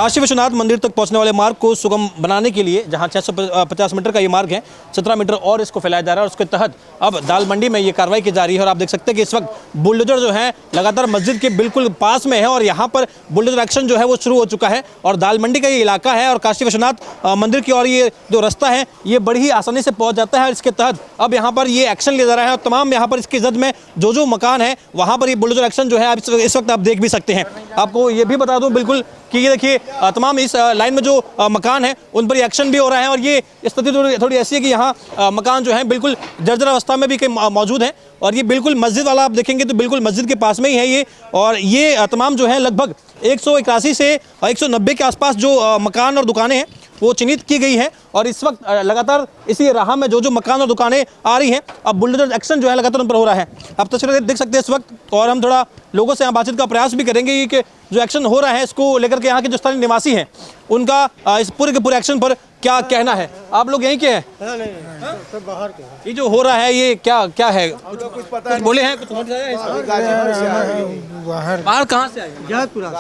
काशी विश्वनाथ मंदिर तक पहुंचने वाले मार्ग को सुगम बनाने के लिए जहां 650 मीटर का ये मार्ग है, 17 मीटर और इसको फैलाया जा रहा है और उसके तहत अब दाल मंडी में ये कार्रवाई की जा रही है। और आप देख सकते हैं कि इस वक्त बुलडोजर जो है लगातार मस्जिद के बिल्कुल पास में है और यहाँ पर बुलडोजर एक्शन जो है वो शुरू हो चुका है। और दाल मंडी का ये इलाका है और काशी विश्वनाथ मंदिर की और ये जो रास्ता है ये बड़ी ही आसानी से पहुँच जाता है। और इसके तहत अब यहाँ पर ये एक्शन लिया जा रहा है और तमाम यहाँ पर इसकी जद में जो मकान है वहाँ पर ये बुलडोजर एक्शन जो है आप इस वक्त आप देख भी सकते हैं। आपको ये भी बता दूं बिल्कुल कि ये देखिए तमाम इस लाइन में जो मकान है उन पर एक्शन भी हो रहा है। और ये स्थिति थोड़ी ऐसी है कि यहाँ मकान जो है बिल्कुल जर्जर अवस्था में भी कई मौजूद हैं। और ये बिल्कुल मस्जिद वाला आप देखेंगे तो बिल्कुल मस्जिद के पास में ही है ये। और ये तमाम जो है लगभग 181 से 190 के आसपास जो मकान और दुकानें हैं वो चिन्हित की गई है। और इस वक्त लगातार इसी राह में जो मकान और दुकानें आ रही हैं अब बुलडोजर एक्शन जो है लगातार उन पर हो रहा है। आप तस्वीरें देख सकते हैं इस वक्त। और हम थोड़ा लोगों से यहाँ बातचीत का प्रयास भी करेंगे कि जो एक्शन हो रहा है इसको लेकर के यहाँ के जो स्थानीय निवासी हैं उनका इस पूरे के पूरे एक्शन पर क्या कहना है। आप लोग यहीं के हैं? नहीं, बाहर के। ये जो हो रहा है ये क्या है? कुछ पता कुछ बोले हैं? कुछ नोटिस आया है? बाहर कहाँ से आए? गाजीपुरा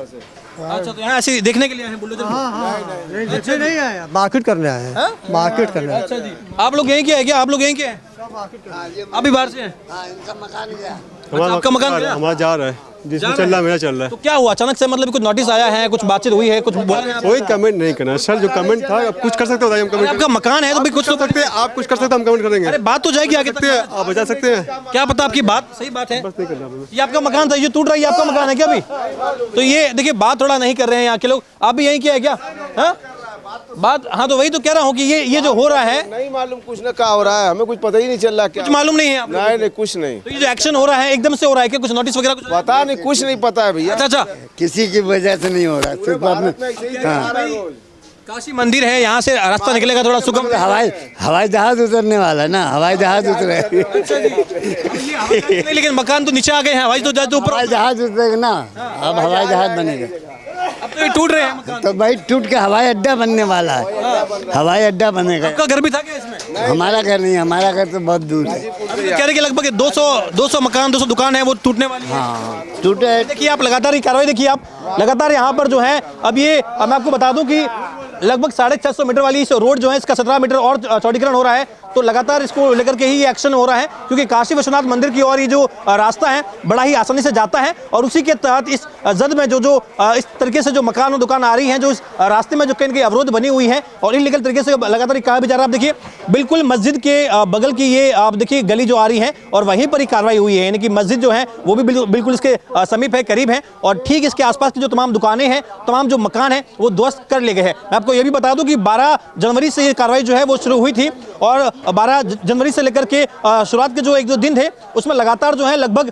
से। अच्छा, तो यहाँ ऐसे देखने के लिए आए हैं बुलडोजर? नहीं नहीं आया, मार्केट करने आए हैं। मार्केट करने। अच्छा जी, आप लोग यहीं के हैं क्या? आप लोग यहीं के हैं? अभी बाहर से हैं? आपका मकान गया? हमारा जा रहा है जिसमें चल रहा मेरा चल रहा है। तो क्या हुआ अचानक से, मतलब कुछ नोटिस आया है, कुछ बातचीत हुई है, कुछ बोला है? कोई कमेंट नहीं करना सर, जो कमेंट था आप कुछ कर सकते हो, हम कमेंट आपका मकान है तो भी कुछ तो सकते हैं, आप कुछ कर सकते हो, हम कमेंट करेंगे। अरे बात तो जाएगी आगे तक, आप बचा सकते हैं। क्या पता आपकी बात सही बात है। बस नहीं करना। ये आपका मकान था, ये टूट रहा है, ये आपका मकान है क्या अभी? तो ये देखिए बात थोड़ा नहीं कर रहे हैं यहाँ के लोग। आप भी यहीं किया है क्या? बात हाँ, तो वही तो कह रहा हूँ कि ये जो हो रहा है नहीं मालूम, कुछ ना क्या हो रहा है, हमें कुछ पता ही नहीं चल रहा। क्या कुछ मालूम नहीं है आपको? नहीं कुछ नहीं। तो ये जो एक्शन हो रहा है एकदम से हो रहा है क्या? कुछ नोटिस वगैरह कुछ पता नहीं, कुछ नहीं पता है भैया। अच्छा, किसी की वजह से नहीं हो रहा, सिर्फ काशी मंदिर है, यहाँ से रास्ता निकलेगा थोड़ा सुगम। हवाई जहाज उतरने वाला है ना, हवाई जहाज उतरे। लेकिन मकान तो नीचे आ गए हैं, हवाई तो जाए ऊपर। हवाई जहाज उतरेगा ना, अब हवाई जहाज बनेगा। अब तो ये टूट रहे हैं मकान। तो भाई टूट के हवाई अड्डा बनने वाला है, हवाई अड्डा बनेगा। आपका घर भी था क्या इसमें? हमारा घर नहीं, हमारा घर तो बहुत दूर है। कह रहे कि लगभग 200 मकान 200 दुकान है वो टूटने वाली है। हाँ टूटे। देखिए आप लगातार ये कार्रवाई देखिए आप लगातार यहाँ पर जो है अब मैं आपको बता दूं कि लगभग 650 मीटर वाली इस रोड जो है इसका 17 मीटर और चौड़ीकरण हो रहा है। तो लगातार इसको लेकर के ही ये एक्शन हो रहा है क्योंकि काशी विश्वनाथ मंदिर की ओर ये जो रास्ता है बड़ा ही आसानी से जाता है। और उसी के तहत इस जद में जो इस तरीके से जो मकान और दुकान आ रही हैं, जो इस रास्ते में जो कहीं की अवरोध बनी हुई है और इलीगल तरीके से लगातार कहा भी जा रहा है। आप देखिए बिल्कुल मस्जिद के बगल की ये आप देखिए गली जो आ रही है और वहीं पर ही कार्रवाई हुई है, यानी कि मस्जिद जो है वो भी बिल्कुल इसके समीप है, करीब है। और ठीक इसके आसपास की जो तमाम दुकानें हैं, तमाम जो मकान है वो ध्वस्त कर लिए गए हैं। मैं आपको ये भी बता दूं कि 12 जनवरी से ये कार्रवाई जो है वो शुरू हुई थी और 12 जनवरी से लेकर के शुरुआत के जो 1-2 दिन थे उसमें लगातार जो है लगभग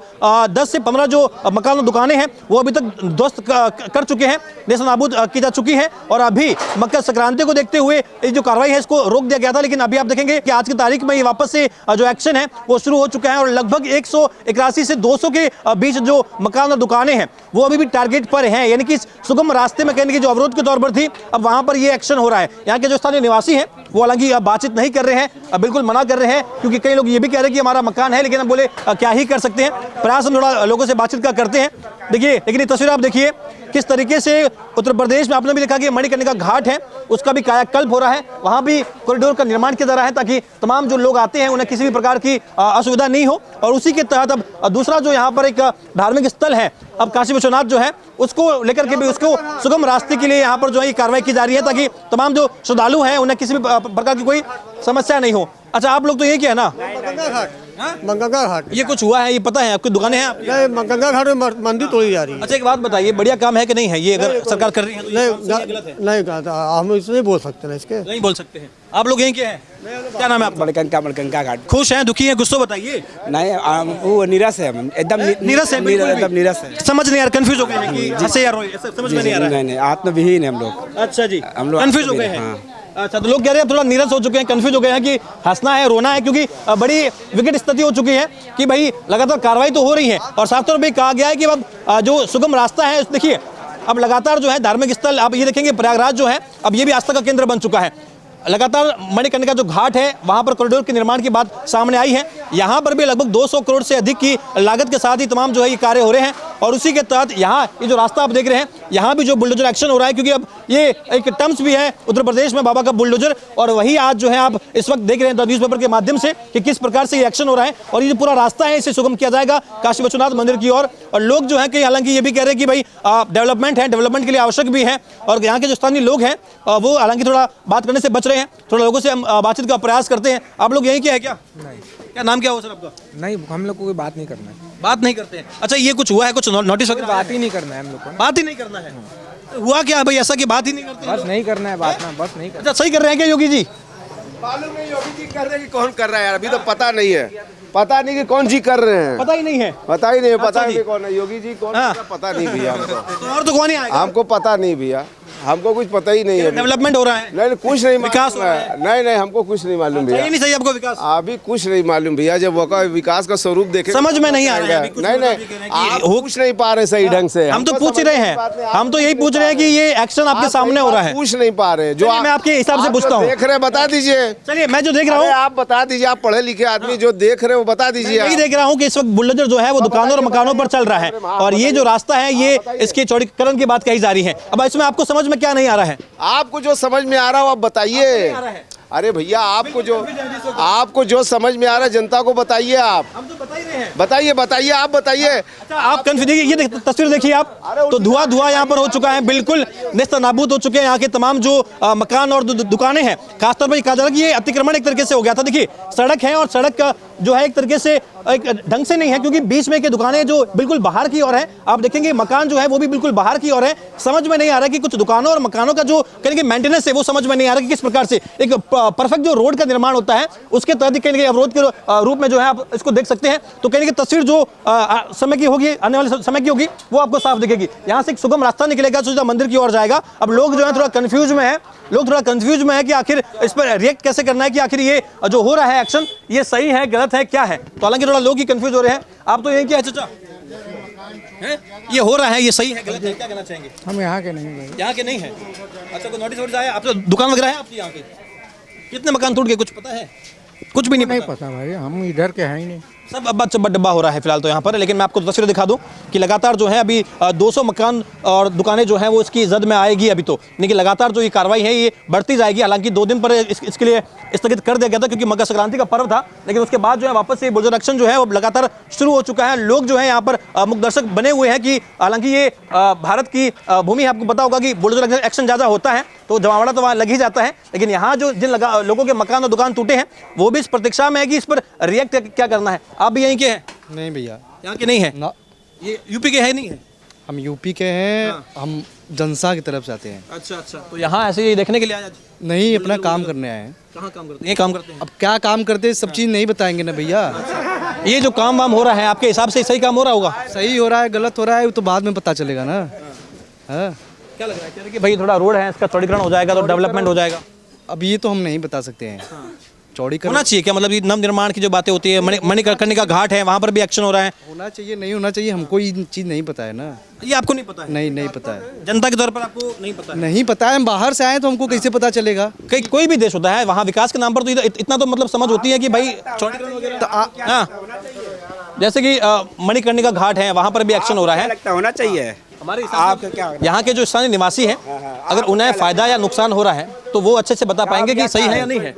10 से 15 जो मकान और दुकानें हैं वो अभी तक ध्वस्त कर चुके हैं, नेस्त नाबूद की जा चुकी है। और अभी मकर संक्रांति को देखते हुए ये जो कार्रवाई है इसको रोक दिया गया था, लेकिन अभी आप देखेंगे कि आज की तारीख में ये वापस से जो एक्शन है वो शुरू हो चुका है। और लगभग 181 से 200 के बीच जो मकान और दुकानें हैं वो अभी भी टारगेट पर हैं, यानी कि सुगम रास्ते में कहने की जो अवरोध के तौर पर थी अब वहां पर ये एक्शन हो रहा है। यहाँ के जो स्थानीय निवासी हैं वो हालांकि बातचीत नहीं कर रहे हैं, बिल्कुल मना कर रहे हैं क्योंकि कई लोग ये भी कह रहे हैं कि हमारा मकान है, लेकिन हम बोले क्या ही कर सकते हैं। प्रयास हम थोड़ा लोगों से बातचीत का करते हैं। देखिए लेकिन ये तस्वीर आप देखिए किस तरीके से उत्तर प्रदेश में आपने भी लिखा कि मणिकर्णिका घाट है उसका भी कायाकल्प हो रहा है, वहां भी कॉरिडोर का निर्माण किया जा रहा है ताकि तमाम जो लोग आते हैं उन्हें किसी भी प्रकार की असुविधा नहीं हो। और उसी के तहत अब दूसरा जो यहाँ पर एक धार्मिक स्थल है अब काशी विश्वनाथ जो है उसको लेकर के भी उसको सुगम रास्ते के लिए यहाँ पर जो है कार्रवाई की जा रही है ताकि तमाम जो श्रद्धालु हैं उन्हें किसी भी प्रकार की कोई समस्या नहीं हो। अच्छा, आप लोग तो यही क्या है ना, मंगंगा घाट। ये कुछ हुआ है ये पता है? आपकी दुकानें हैं आपकी? नहीं, मंगंगा घाट में मंदिर तोड़ी जा रही है। अच्छा, एक बात बताइए, बढ़िया काम है कि नहीं है ये? अगर सरकार कर रही है तो नहीं हम इससे नहीं बोल सकते ना, इसके नहीं बोल सकते हैं। आप लोग यहीं के हैं? क्या नाम है आपका? मणिकर्णिका घाट। खुश हैं, दुखी हैं, गुस्सा बताइए। नहीं वो निराश है, एकदम निराश है, एकदम निराश है। समझ नहीं आ रहा, कंफ्यूज हो गए हैं कि हंसे या रोए, ऐसा समझ में नहीं आ रहा है। नहीं आत्मविहीन है हम लोग। अच्छा जी, हम लोग कंफ्यूज हो गए हैं। अच्छा, तो लोग कह रहे हैं थोड़ा निराश हो चुके हैं, कंफ्यूज हो गए हैं कि हंसना है रोना है, क्योंकि बड़ी विकट स्थिति हो चुकी है कि भाई लगातार कार्रवाई तो हो रही है और साफ तौर पर कहा गया है कि अब जो सुगम रास्ता है देखिए अब लगातार जो है धार्मिक स्थल आप ये देखेंगे प्रयागराज जो है अब ये भी आस्था का केंद्र बन चुका है। लगातार मणिकर्णिका जो घाट है वहां पर कॉरिडोर के निर्माण की बात सामने आई है। यहाँ पर भी लगभग 200 करोड़ से अधिक की लागत के साथ ही तमाम जो है ये कार्य हो रहे हैं। और उसी के तहत यहाँ ये जो रास्ता आप देख रहे हैं, यहाँ भी जो बुलडोजर एक्शन हो रहा है, क्योंकि अब ये एक टर्म्स भी है उत्तर प्रदेश में बाबा का बुलडोजर, और वही आज जो है आप इस वक्त देख रहे हैं द न्यूज़ पेपर के माध्यम से कि किस प्रकार से ये एक्शन हो रहा है। और ये जो पूरा रास्ता है इसे सुगम किया जाएगा काशी विश्वनाथ मंदिर की ओर। और लोग जो है कि हालांकि ये भी कह रहे हैं कि भाई डेवलपमेंट है, डेवलपमेंट के लिए आवश्यक भी है, और यहाँ के जो स्थानीय लोग हैं वो हालांकि थोड़ा बात करने से बच रहे हैं। थोड़ा लोगों से हम बातचीत का प्रयास करते हैं। आप लोग यहीं के हैं क्या? नहीं, क्या नाम क्या हो सर आपका? नहीं, हम लोग को कोई बात नहीं करना है। बात नहीं करते हैं? अच्छा, ये कुछ हुआ है, कुछ नोटिस वगैरह? बात ही नहीं करना है हम लोग को ना। बात ही नहीं करना है। हुआ क्या भाई ऐसा कि बात ही नहीं करते? बस नहीं करना है बात ना, बस नहीं करना। अच्छा, सही कर रहे हैं क्या योगी जी? मालूम नहीं योगी जी कर रहे हैं कि कौन कर रहा है यार, अभी तो पता नहीं है, पता नहीं कि कौन जी कर रहे हैं, पता ही नहीं है। पता ही नहीं है, पता अच्छा जी। नहीं कौन है योगी जी कौन हाँ। कर रहा है, पता नहीं भैया हमको, तो और तो कौन ही आएगा? हमको पता नहीं भैया, हमको कुछ पता ही नहीं है। डेवलपमेंट हो रहा है, नहीं कुछ नहीं विकास मालूम है, नहीं नहीं हमको कुछ नहीं मालूम सही भैया, नहीं सही आपको विकास? अभी कुछ नहीं मालूम भैया, जब वो का विकास का स्वरूप देखे समझ में नहीं आ रहा है अभी कुछ नहीं लोग अभी कह रहे हैं नहीं कि आप हो- पूछ नहीं पा रहे सही ढंग से, हम तो हमको पूछ ही समझ रहे में बात नहीं, हैं, आप हम तो यही पूछ पूछ रहे हैं कि ये एक्शन आपके आप सामने सही हो रहा बात है। पूछ नहीं पा रहे जो चलिए, मैं आपके हिसाब से आप पूछता जो हूँ। देख रहे हैं बता दीजिए, चलिए, मैं जो देख रहा अरे हूँ, आप बता दीजिए, आप पढ़े लिखे आदमी जो देख रहे हो बता दीजिए। यही देख रहा हूँ कि इस वक्त बुलडोजर जो है वो दुकानों और मकानों पर चल रहा है, और ये जो रास्ता है ये इसके चौड़ीकरण की बात कही जा रही है। अब इसमें आपको समझ में क्या नहीं आ रहा है? आपको जो समझ में आ रहा हो आप बताइए। अरे भैया आपको जो समझ में आ रहा है जनता को बताइए, आप हम तो बता ही रहे हैं। बताइए बताइए आप बताइए। अच्छा, आप कंफ्यूज, ये तस्वीर देखिए आप, तो धुआं यहाँ पर हो चुका है, बिल्कुल नेस्तनाबूद हो चुके हैं यहाँ के तमाम जो मकान और दुकानें हैं। खासतौर पर कहा जा रहा है कि ये अतिक्रमण एक तरीके से हो गया था। देखिए सड़क है, और सड़क का जो है एक तरीके से एक ढंग से नहीं है, क्योंकि बीच में की दुकानें जो बिल्कुल बाहर की ओर है, आप देखेंगे मकान जो है वो भी बिल्कुल बाहर की ओर है। समझ में नहीं आ रहा कि कुछ दुकानों और मकानों का जो कहेंगे मेंटेनेंस है वो समझ में नहीं आ रहा कि किस प्रकार से एक परफेक्ट जो रोड का निर्माण होता है उसके तहत कहेंगे अवरोध के रूप में जो है आप इसको देख सकते हैं। तो कहेंगे तस्वीर जो समय की होगी, आने वाले समय की होगी, वो आपको साफ दिखेगी। यहाँ से एक सुगम रास्ता निकलेगा, सीधा मंदिर की ओर जाएगा। अब लोग जो है थोड़ा कंफ्यूज में है कि आखिर इस पर रिएक्ट कैसे करना है, कि आखिर ये जो हो रहा है एक्शन ये सही है गलत है क्या है। तो हालांकि थोड़ा लोग ही कंफ्यूज हो रहे हैं। आप तो यही क्या है चाचा, ये हो रहा है ये सही है गलत है, क्या कहना चाहेंगे? हम यहाँ के नहीं हैं। यहाँ के नहीं है? अच्छा, कोई नोटिस आया? आप तो दुकान वगैरह है आपकी यहाँ की? कितने मकान टूट गए कुछ पता है? कुछ भी नहीं पता भाई, हम इधर के हैं ही नहीं। सब अब्बा चब्बा डब्बा हो रहा है फिलहाल तो यहाँ पर। लेकिन मैं आपको तस्वीर दिखा दूं कि लगातार जो है अभी 200 मकान और दुकानें जो हैं वो इसकी जद में आएगी अभी तो, लेकिन लगातार जो ये कार्रवाई है ये बढ़ती जाएगी। हालांकि 2 दिन पर इसके लिए स्थगित कर दिया गया था क्योंकि मकर संक्रांति का पर्व था, लेकिन उसके बाद जो है वापस से बुलडोजर एक्शन जो है वो लगातार शुरू हो चुका है। लोग जो है यहाँ पर मुख्य दर्शक बने हुए हैं कि हालांकि ये भारत की भूमि है, आपको पता होगा कि बुलडोजर एक्शन ज़्यादा होता है तो जमावड़ा तो वहाँ लग ही जाता है। लेकिन यहाँ जो जिन लोगों के मकान और दुकान टूटे हैं वो भी इस प्रतीक्षा में है कि इस पर रिएक्ट क्या करना है। आप भी यहीं के हैं? नहीं भैया, यहाँ के नहीं है ना, ये यूपी के है नहीं है? हम यूपी के हैं, हम जनसा की तरफ से आते हैं। अच्छा अच्छा, तो यहाँ ऐसे ही देखने के लिए आया? नहीं, अपना काम करने आए हैं। कहाँ काम करते हैं? ये काम करते हैं। अब क्या काम करते हैं सब चीज़ नहीं बताएंगे ना भैया। ये जो काम वाम हो रहा है आपके हिसाब से सही काम हो रहा होगा? सही हो रहा है गलत हो रहा है वो तो बाद में पता चलेगा ना। हाँ, क्या लग रहा है? कह रहे कि भाई थोड़ा रोड है इसका चौड़ीकरण हो जाएगा तो डेवलपमेंट हो जाएगा। अब ये तो हम नहीं बता सकते हैं। चौड़ीकरण होना चाहिए क्या? मतलब ये नव निर्माण की जो बातें होती है, मणिकर्णिका घाट है वहाँ पर भी एक्शन हो रहा है, होना चाहिए नहीं होना चाहिए, हमको ये चीज़ नहीं पता है ना। ये आपको नहीं पता है? नहीं पता है, जनता के तौर पर आपको नहीं पता है? नहीं पता है। हम बाहर से आए तो हमको कैसे पता चलेगा। कोई भी देश होता है वहाँ विकास के नाम पर तो इतना तो मतलब समझ होती है कि भाई चौड़ीकरण वगैरह। हाँ, जैसे कि मणिकर्णिका घाट है वहाँ पर भी एक्शन हो रहा है। लगता होना चाहिए। हमारे हिसाब से यहाँ के जो स्थानीय निवासी हैं अगर उन्हें फायदा या नुकसान हो रहा है तो वो अच्छे से बता पाएंगे कि सही है या नहीं है।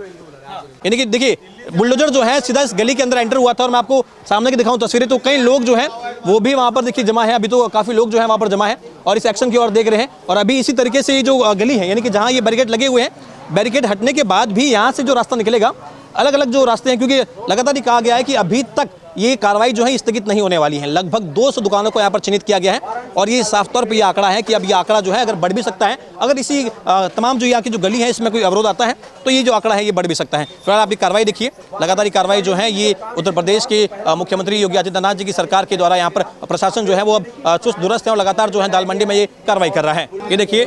यानी कि देखिए बुलडोजर जो है सीधा इस गली के अंदर एंटर हुआ था और मैं आपको सामने की दिखाऊं तस्वीरें तो कई लोग जो हैं वो भी वहाँ पर देखिए जमा है। अभी तो काफ़ी लोग जो है वहाँ पर जमा है और इस एक्शन की ओर देख रहे हैं। और अभी इसी तरीके से ये जो गली है यानी कि जहाँ ये बैरिकेड लगे हुए हैं, बैरिकेड हटने के बाद भी यहाँ से जो रास्ता निकलेगा, अलग अलग जो रास्ते हैं, क्योंकि लगातार ये कहा गया है कि अभी तक ये कार्रवाई जो है स्थगित नहीं होने वाली है। लगभग 200 दुकानों को यहाँ पर चिन्हित किया गया है और ये साफ तौर पर ये आंकड़ा है कि अब ये आंकड़ा जो है अगर बढ़ भी सकता है, अगर इसी तमाम जो यहाँ की जो गली है इसमें कोई अवरोध आता है तो ये जो आंकड़ा है ये बढ़ भी सकता है। फिलहाल आप ये कार्रवाई देखिए, लगातार ये कार्रवाई जो है ये उत्तर प्रदेश के मुख्यमंत्री योगी आदित्यनाथ जी की सरकार के द्वारा यहाँ पर प्रशासन जो है वो अब चुस्त दुरुस्त है और लगातार जो है दाल मंडी में ये कार्रवाई कर रहा है। ये देखिए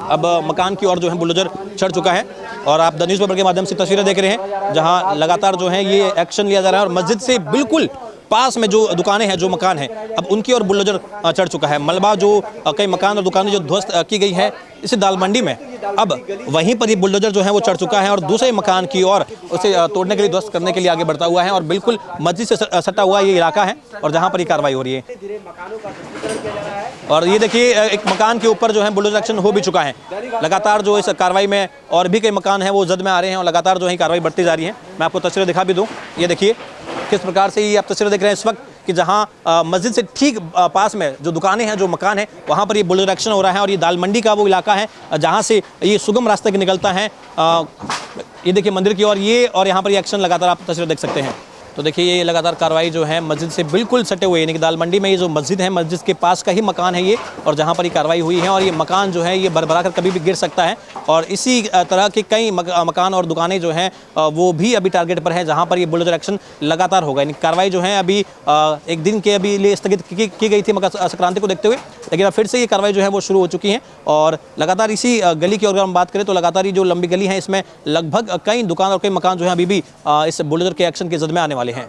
अब मकान की ओर जो है बुलडोजर चढ़ चुका है और आप द न्यूज़ पेपर के माध्यम से तस्वीरें देख रहे हैं जहां लगातार जो है ये एक्शन लिया जा रहा है और मस्जिद से बिल्कुल पास में जो दुकानें हैं, जो मकान है, अब उनकी ओर बुलडोजर चढ़ चुका है। मलबा जो कई मकान और दुकानें जो ध्वस्त की गई है इसी दाल मंडी में अब वहीं पर ये बुलडोजर जो है वो चढ़ चुका है और दूसरे मकान की ओर उसे तोड़ने के लिए, ध्वस्त करने के लिए आगे बढ़ता हुआ है और बिल्कुल मस्जिद से सटा हुआ ये इलाका है और जहाँ पर ये कार्रवाई हो रही है। और ये देखिए एक मकान के ऊपर जो है बुलडोजर एक्शन हो भी चुका है। लगातार जो इस कार्रवाई में और भी कई मकान हैं वो जद में आ रहे हैं और लगातार जो है कार्रवाई बढ़ती जा रही है। मैं आपको तस्वीरें दिखा भी दूँ, ये देखिए किस प्रकार से ये आप तस्वीरें देख रहे हैं इस वक्त कि जहां मस्जिद से ठीक पास में जो दुकानें हैं, जो मकान है, वहां पर ये बुलडोजर एक्शन हो रहा है और ये दाल मंडी का वो इलाका है जहां से ये सुगम रास्ते के निकलता है। ये देखिए मंदिर की ओर ये, और यहाँ पर ये एक्शन लगातार आप तस्वीरें देख सकते हैं। तो देखिए ये लगातार कार्रवाई जो है मस्जिद से बिल्कुल सटे हुए, यानी कि दाल मंडी में ये जो मस्जिद है, मस्जिद के पास का ही मकान है ये, और जहाँ पर ये कार्रवाई हुई है और ये मकान जो है ये भरभरा कर कभी भी गिर सकता है। और इसी तरह के कई मकान और दुकानें जो हैं वो भी अभी टारगेट पर हैं जहाँ पर ये बुलडोजर एक्शन लगातार होगा। यानी कार्रवाई जो है अभी एक दिन के अभी लिए स्थगित की गई थी मकर संक्रांति को देखते हुए, लेकिन अब फिर से ये कार्रवाई जो है वो शुरू हो चुकी है और लगातार इसी गली की अगर हम बात करें तो लगातार ये जो लंबी गली है इसमें लगभग कई दुकान और कई मकान जो है अभी भी इस बुलडोजर के एक्शन के जद में आने वाले हैं।